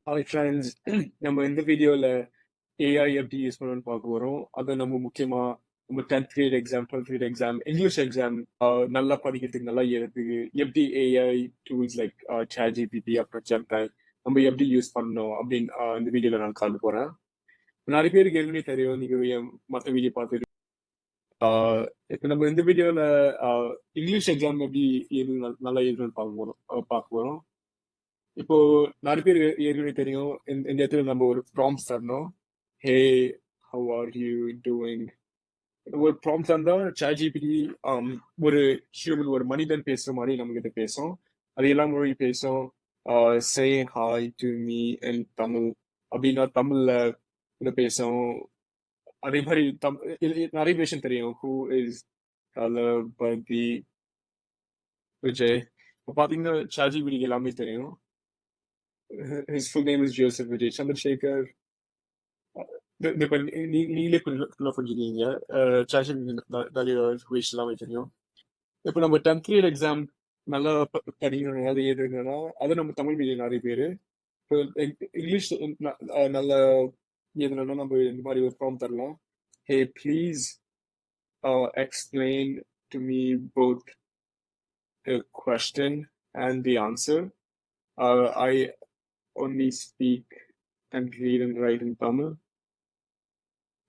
Hi friends, நம்ம இந்த வீடியோவில் ஏஐ எப்படி யூஸ் பண்ணணும்னு பார்க்க போகிறோம். அதை நம்ம முக்கியமாக நம்ம 10th grade exam, 12th grade exam, English exam நல்லா படிக்கிறதுக்கு, நல்லா எழுதுறதுக்கு எப்படி AI tools like ChatGPT அப்புறம் ஜெமினி நம்ம எப்படி யூஸ் பண்ணணும் அப்படின்னு இந்த வீடியோவில் நான் காட்ட போகிறேன். நிறைய பேருக்கு ஏற்கனவே தெரியும், நீங்கள் மற்ற வீடியோ பார்த்துட்டு. இப்போ நம்ம இந்த வீடியோவில் இங்கிலீஷ் எக்ஸாம் எப்படி நல்லா எழுதணும்னு பார்க்க போகிறோம். இப்போ நிறைய பேர் ஏற்கனவே தெரியும், இந்த இடத்துல நம்ம ஒரு ப்ராம்ப்ட் தரணும். ஹே, ஹவ் ஆர் யூ டூயிங்? ஒரு ப்ராம்ப்ட் தந்தா சாட்ஜிபிடி ஒரு ஹியூமன், ஒரு மனிதன் பேசுற மாதிரி நம்ம கிட்ட பேசும். அது எல்லா மொழி பேசும். Say hi to me in Tamil அப்படின்னா தமிழ்ல கூட பேசும். அதே மாதிரி நிறைய விஷயம் தெரியும். ஹூ இஸ் தளபதி விஜய்? இப்போ பார்த்தீங்கன்னா சாட்ஜிபிடிக்கு எல்லாமே தெரியும். His full name is Joseph Vijay Chandrasekhar. நீங்களே புரிஞ்சுக்கீங்க. நிறைய விஷயம் எல்லாமே தெரியும். இப்போ நம்ம 10th கிரேட் எக்ஸாம் நல்லா படிக்கணும், நல்லா எழுதுனா அதை நம்ம தமிழ் மீடியம் நிறைய பேர். இப்போ இங்கிலீஷ் நல்லா எழுதணும்னா நம்ம இந்த மாதிரி ஒரு ஃபார்ம் தரலாம். ஹே please explain to me both the question and the answer. I only speak and read and write in Tamil.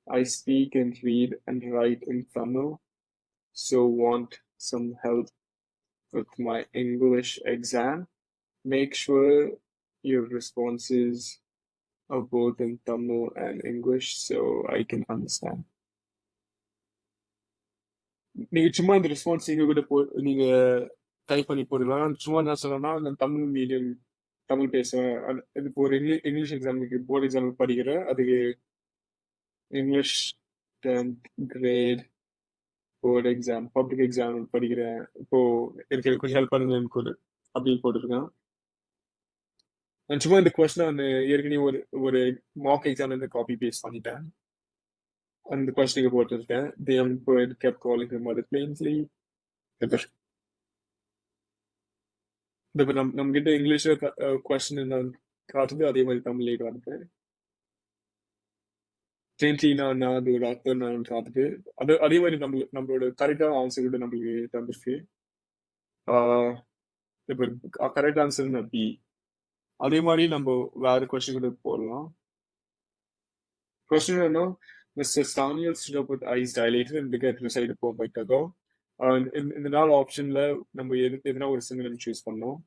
I speak and read and write in Tamil, so want some help with my English exam. Make sure your responses are both in Tamil and English so I can understand. நீங்க சும்மா இந்த response நீங்க type பண்ணி போடலாம். சும்மா என்ன சொல்லணும்னா, நான் தமிழ் மீடியம், தமிழ் பேசுவேன். இது இப்போ ஒரு இங்கிலீஷ் எக்ஸாமுக்கு, போர்டு எக்ஸாமுக்கு படிக்கிறேன். அதுக்கு English 10th grade board exam, public exam படிக்கிறேன். இப்போ எனக்கு கொஞ்சம் ஹெல்ப் பண்ணுங்க அப்படின்னு போட்டுருக்கேன். நான் சும்மா இந்த கொஸ்டினை வந்து ஏற்கனவே ஒரு மார்க் எக்ஸாம்ல இருந்து காப்பி பேஸ்ட் பண்ணிட்டேன். அந்த கொஸ்டினுக்கு போட்டிருக்கேன். The young poet kept calling her mother plainly. இப்போ நம்ம கிட்ட இங்கிலீஷ்ல கொஸ்டின் நான் காட்டுது, அதே மாதிரி தமிழ்லேயே காட்டுது. பிளெயின்லினா அது ஒரு அர்த்தம் நான் காட்டுது. அதே மாதிரி நம்மளோட கரெக்டான ஆன்சர் கூட நம்மளுக்கு தந்துருக்கு. இப்போ கரெக்ட் ஆன்சர் பி. அதே மாதிரி நம்ம வேற கொஸ்டின் கூட போடலாம். கொஸ்டின் என்ன? Mr. Daniel stood up with eyes dilated and began to recite a poem by Tagore. இந்த நாலு ஆப்ஷன்ல நம்ம எதுனா ஒரு சிங்கிள் சூஸ் பண்ணோம்.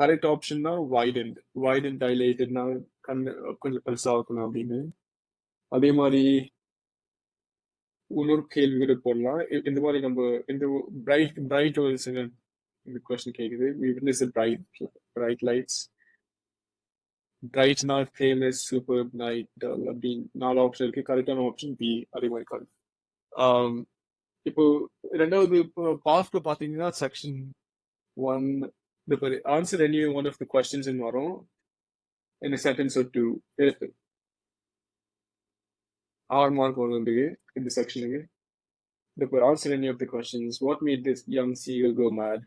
கரெக்ட் ஆப்ஷன் தான் வைட் அண்ட் டைலேட்டட்னா கண்ணு கொஞ்சம் பெருசா இருக்கணும் அப்படின்னு. அதே மாதிரி இன்னொரு கேள்வி கூட போடலாம். இந்த மாதிரி நம்ம இந்த பிரைட் ஒரு சிங்கிள் இந்த கொஸ்டின் கேக்குது. We witness the bright lights. பிரைட்னா ஃபேமஸ், சூப்பர், நைட் அப்படின்னு 4 ஆப்ஷன் இருக்கு. கரெக்டான ஆப்ஷன் பி. அதே மாதிரி கரெக்ட். இப்போ ரெண்டாவது பாஸ்ட்ல பாத்தீங்கன்னா section 1 the answer any one of the questions in வரும் in a sentence or two. இருக்கு 6 மார்க் வரும் இந்த செக்ஷனுக்கு. the answer any of the questions. What made this young seagull go mad?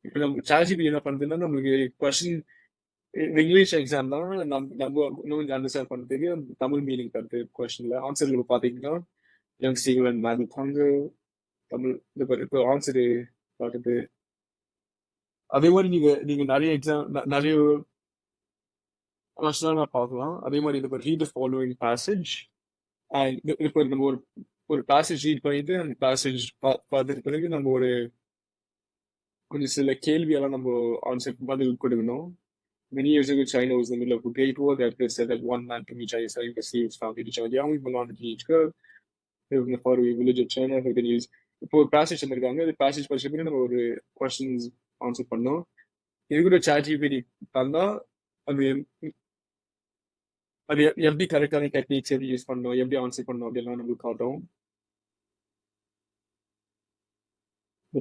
இப்போ நம்ம சாட்ஜிபிடி என்ன பண்ணுதுன்னா, நம்மளுக்கு கொஸ்டின் இங்கிலீஷ் எக்ஸாம் தான் நம்ம இன்னும் அண்டர்ஸ்டாண்ட் பண்ணுறதுக்கு தமிழ் மீனிங் தருது. கொஸ்டின்ல ஆன்சர்ல பாத்தீங்கன்னா யங் சீகல் அண்ட் மேட் தாங்க தமிழ் இப்போ ஆன்சரு காட்டுது. அதே மாதிரி நீங்க நிறைய எக்ஸாம் நிறைய பார்க்கலாம். அதே மாதிரி இந்த ரீட் தி ஃபாலோயிங் பேசேஜ். இப்போ நம்ம ஒரு பேசேஜ் ரீட் பண்ணிட்டு அந்த பேசேஜ் பார்த்துட்டு பிறகு நம்ம கொஞ்சம் சில கேள்வியெல்லாம் நம்ம ஆன்சர் பதில் கொடுக்கணும். Many years ago, China was in the middle of a great war. That said that one man from each eye selling the slaves found to each other. Young belonged to each girl. Lived in the faraway village of China. Who can use இப்போ ஒரு passage வந்திருக்காங்க. அந்த passage படிச்ச பிறகு நம்ம ஒரு questions answer பண்ணோம். இது கூட சாட்ஜிபிடி தந்தா அது எப்படி கரெக்டான டெக்னிக்ஸ் எது யூஸ் பண்ணணும், எப்படி ஆன்சர் பண்ணணும் அப்படிலாம் நம்மளுக்கு காட்டும்.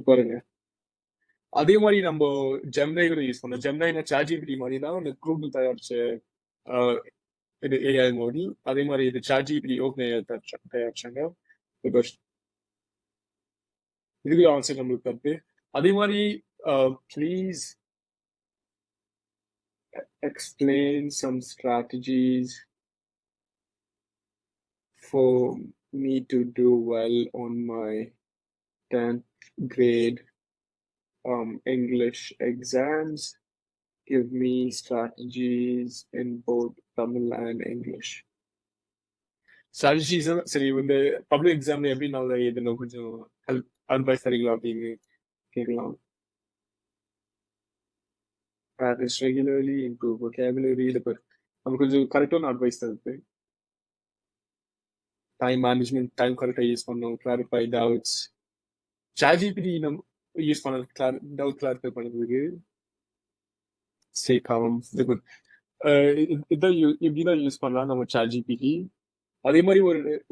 பாருங்க. அதே மாதிரி நம்ம ஜெமினி கூட யூஸ் பண்ணோம். ஜெமினினா சாட்ஜிபிடி மாதிரி தான் அந்த கூகுள் தயாரிச்ச இது ஏஐ மாடல். அதே மாதிரி இது ChatGPT ஓப்பன் ஏஐ தயாரிச்சாங்க. பிகாஸ் இதுவே ஆன்சர் நம்மளுக்கு தப்பு. அதே மாதிரி please explain some strategies for me to do well on my 10th grade English exams. Give me strategies in both Tamil and English. Strategies சரி இந்த பப்ளிக் எக்ஸாம்ல எப்படி நல்லா எழுதணும் கொஞ்சம் ஹெல்ப் அட்வைஸ் தரீங்களா அப்படின்னு கேட்கலாம். Practice regularly, improve vocabulary. நமக்கு கொஞ்சம் கரெக்டான அட்வைஸ் தருது. டைம் மேனேஜ்மெண்ட், டைம் கரெக்டாக யூஸ் பண்ணணும், கிளாரிஃபை டவுட்ஸ். ChatGPT நம்ம யூஸ் பண்ண டவுட் கிளாரிஃபை பண்ணுறதுக்கு ஸ்டே காம். இதான் இப்படிதான் யூஸ் பண்ணலாம் நம்ம ChatGPT. அதே மாதிரி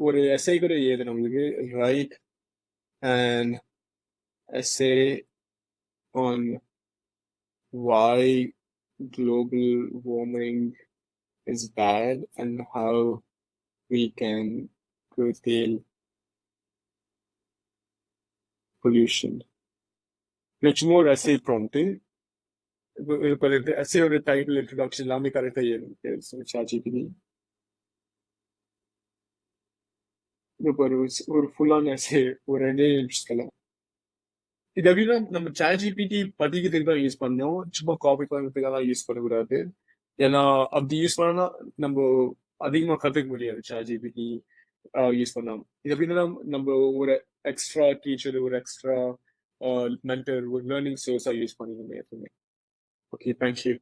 ஒரு எஸ்ஐ கூட ஏது நம்மளுக்கு right and S A on why global warming is bad and how we can curtail pollution. Much more essay prompt. Essay or title introduction எல்லாமே கரெக்டா ஏறும் ChatGPT. ஒரு ஃபுல்லான essay ஒரு 2 நிமிஷத்துல. இது எப்படின்னா நம்ம ChatGPT படிக்கிறதுக்கு தான் யூஸ் பண்ணோம், சும்மா காப்பி பண்ணுறதுக்காக யூஸ் பண்ணக்கூடாது. ஏன்னா அப்படி யூஸ் பண்ணா நம்ம அதிகமா கற்றுக்க முடியாது ChatGPT யூஸ் பண்ணலாம். இது எப்படின்னா நம்ம ஒரு எக்ஸ்ட்ரா டீச்சர், ஒரு எக்ஸ்ட்ரா மென்டர், ஒரு லேர்னிங் சோர்ஸாக யூஸ் பண்ணிக்கணும் எப்பவுமே. Okay, thank you.